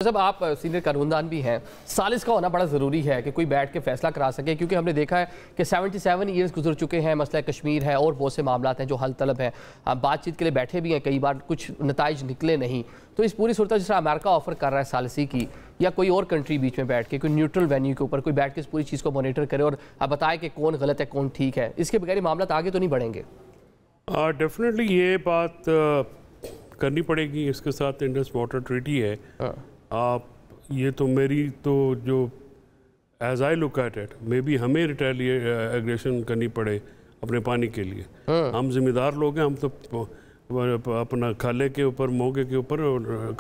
जब आप सीनियर कानूनदान भी हैं, सालिस का होना बड़ा ज़रूरी है कि कोई बैठ के फैसला करा सके, क्योंकि हमने देखा है कि 77 ईयर्स गुजर चुके हैं, मसला कश्मीर है और बहुत से मामला हैं जो हल तलब हैं। आप बातचीत के लिए बैठे भी हैं, कई बार कुछ नताइज निकले नहीं। तो इस पूरी सूरत जिस तरह अमेरिका ऑफर कर रहा है सालिसी की, या कोई और कंट्री बीच में बैठ के कोई न्यूट्रल वेन्यू के ऊपर कोई बैठ के इस पूरी चीज़ को मॉनिटर करे और आप बताए कि कौन गलत है कौन ठीक है, इसके बगैर मामला आगे तो नहीं बढ़ेंगे। डेफिनेटली ये बात करनी पड़ेगी। इसके साथ इंडस वाटर ट्रीटी है। ये तो मेरी तो जो as I look at it, maybe हमें एग्रेशन करनी पड़े अपने पानी के लिए। हम जिम्मेदार लोग हैं, हम तो अपना खाले के ऊपर मोगे के ऊपर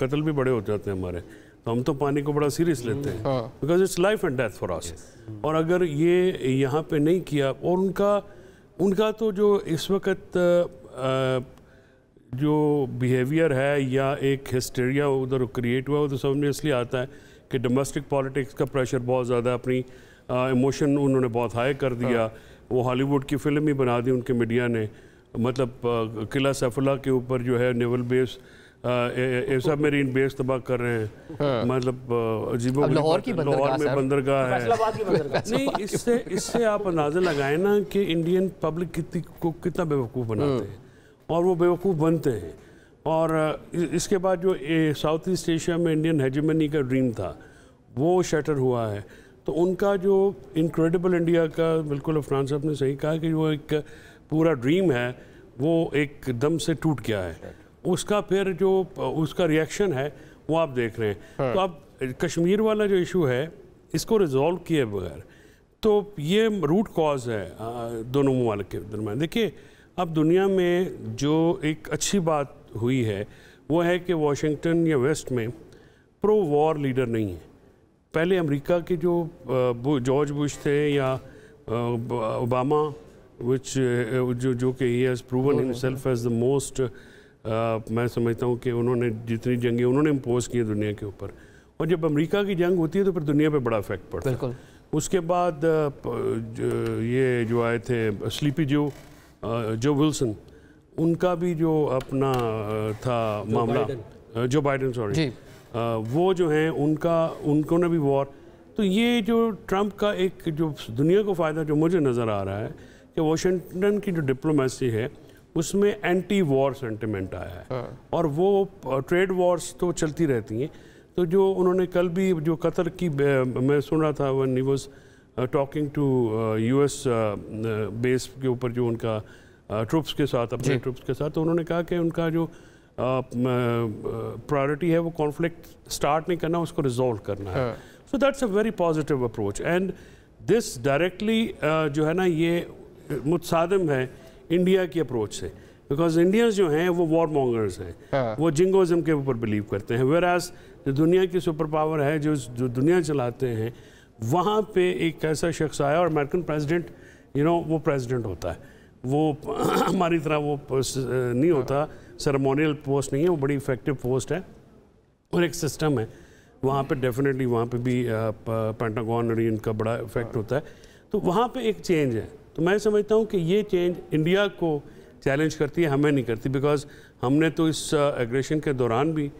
कत्ल भी बड़े हो जाते हैं हमारे, तो हम तो पानी को बड़ा सीरियस लेते हैं, because it's life and death for us. और अगर ये यहाँ पे नहीं किया, और उनका तो जो इस वक्त जो बिहेवियर है या एक हिस्टेरिया उधर क्रिएट हुआ, वो तो समझ में इसलिए आता है कि डोमेस्टिक पॉलिटिक्स का प्रेशर बहुत ज़्यादा, अपनी इमोशन उन्होंने बहुत हाई कर दिया। वो हॉलीवुड की फिल्म ही बना दी उनके मीडिया ने, मतलब किला सैफुल्ला के ऊपर जो है नेवल बेस ऐसा मेरीन बेस तबाह कर रहे हैं। मतलब लाहौर में बंदरगाह है। नहीं, इससे आप अंदाज़ा लगाएं ना कि इंडियन पब्लिक कितना बेवकूफ़ बनाते हैं, और वो बेवकूफ़ बनते हैं। और इसके बाद जो साउथ ईस्ट एशिया में इंडियन हेजेमनी का ड्रीम था, वो शटर हुआ है। तो उनका जो इनक्रेडिबल इंडिया का, बिल्कुल अफरान साहब ने सही कहा कि वो एक पूरा ड्रीम है, वो एकदम से टूट गया है। उसका फिर जो उसका रिएक्शन है वो आप देख रहे हैं। तो अब कश्मीर वाला जो इशू है, इसको रिजॉल्व किए बगैर, तो ये रूट कॉज है दोनों ममालिक के दरमियान। देखिए, अब दुनिया में जो एक अच्छी बात हुई है वो है कि वाशिंगटन या वेस्ट में प्रो वॉर लीडर नहीं है। पहले अमेरिका के जो जॉर्ज बुश थे या ओबामा, विच जो कि he has proven himself as the most, मैं समझता हूँ कि उन्होंने जितनी जंगें उन्होंने इम्पोज की दुनिया के ऊपर, और जब अमेरिका की जंग होती है तो फिर दुनिया पे बड़ा इफेक्ट पड़ता है। उसके बाद ये जो आए थे स्लीपी जो विल्सन, उनका भी जो अपना था मामला, जो बाइडन सॉरी, वो जो हैं उनको ने भी वॉर। तो ये जो ट्रंप का एक जो दुनिया को फ़ायदा जो मुझे नज़र आ रहा है कि वाशिंगटन की जो डिप्लोमेसी है उसमें एंटी वॉर सेंटिमेंट आया है। और वो ट्रेड वॉर्स तो चलती रहती हैं। तो जो उन्होंने कल भी जो कतर की मैं सुन रहा था when he was talking to US base के ऊपर जो उनका ट्रुप्स के साथ, अपने ट्रुप्स के साथ, तो उन्होंने कहा कि उनका जो प्रायोरिटी है वो कॉन्फ्लिक्ट स्टार्ट नहीं करना, उसको रिजॉल्व करना है। So that's a very positive approach, and this directly जो है ना, ये मुतसादिम है इंडिया की अप्रोच से, बिकॉज इंडियंस जो हैं वो वॉर मॉन्गर्स हैं। वो जिंगोज़म के ऊपर बिलीव करते हैं, वेराज जो दुनिया की सुपर पावर है, जो दुनिया चलाते हैं, वहाँ पे एक ऐसा शख्स आया, और अमेरिकन प्रेसिडेंट वो प्रेसिडेंट होता है, वो हमारी तरह वो नहीं होता, सेरेमोनियल पोस्ट नहीं है, वो बड़ी इफेक्टिव पोस्ट है और एक सिस्टम है वहाँ पे। डेफिनेटली वहाँ पे भी पेंटागन और इनका बड़ा इफेक्ट होता है। तो वहाँ पे एक चेंज है। तो मैं समझता हूँ कि ये चेंज इंडिया को चैलेंज करती है, हमें नहीं करती, बिकॉज हमने तो इस एग्रेशन के दौरान भी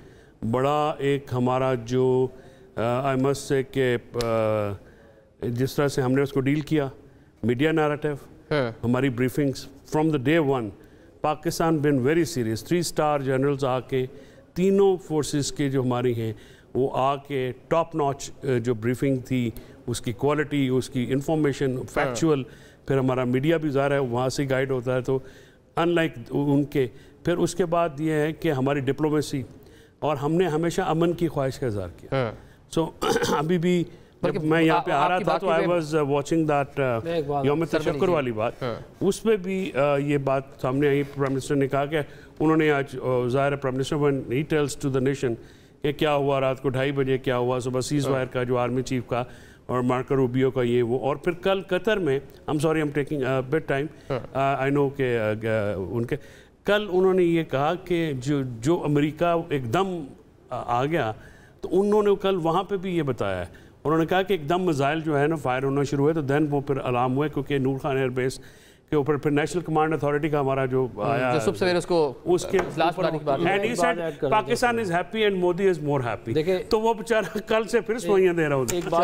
बड़ा एक हमारा जो आई मस्ट से कि जिस तरह से हमने उसको डील किया, मीडिया नैरेटिव, हमारी briefings from the day one, Pakistan been very serious. 3 star generals आके, तीनों फोर्सेस के जो हमारी हैं वो आके टॉप नॉच जो ब्रीफिंग थी, उसकी क्वालिटी, उसकी इंफॉर्मेशन फैक्चुअल, फिर हमारा मीडिया भी ज़ाहिर है वहाँ से गाइड होता है। तो अनलाइक उनके, फिर उसके बाद ये है कि हमारी डिप्लोमेसी, और हमने हमेशा अमन की ख्वाहिश का इज़हार किया। सो अभी भी जब मैं यहाँ पे आ रहा था तो आई वॉज वॉचिंग दैट यौम तशक्कुर वाली बात, उसमें भी ये बात सामने आई। प्राइम मिनिस्टर ने कहा कि उन्होंने आज, ज़ाहिर है, prime minister when he tells to the nation कि क्या हुआ रात को 2:30 बजे, क्या हुआ सुबह सीज़ फायर का, जो आर्मी चीफ का और मार्को रूबियो का, ये वो। और फिर कल कतर में, I am sorry I am taking bit time, I know के उनके कल उन्होंने ये कहा कि जो अमेरिका एकदम आ गया, तो उन्होंने कल वहाँ पे भी ये बताया है। उन्होंने कहा कि एकदम मिसाइल जो है ना फायर होना शुरू हुए, तो देन वो फिर अलार्म हुए, क्योंकि नूर खान एयरबेस के ऊपर फिर नेशनल कमांड अथॉरिटी का हमारा जो आया जो सुबह सवेरे उसको उसके लास्ट बनाने की बात है। And he said Pakistan is happy and Modi is more happy. तो वो बेचारा कल से फिर सवाइयां दे रहा होता। एक बात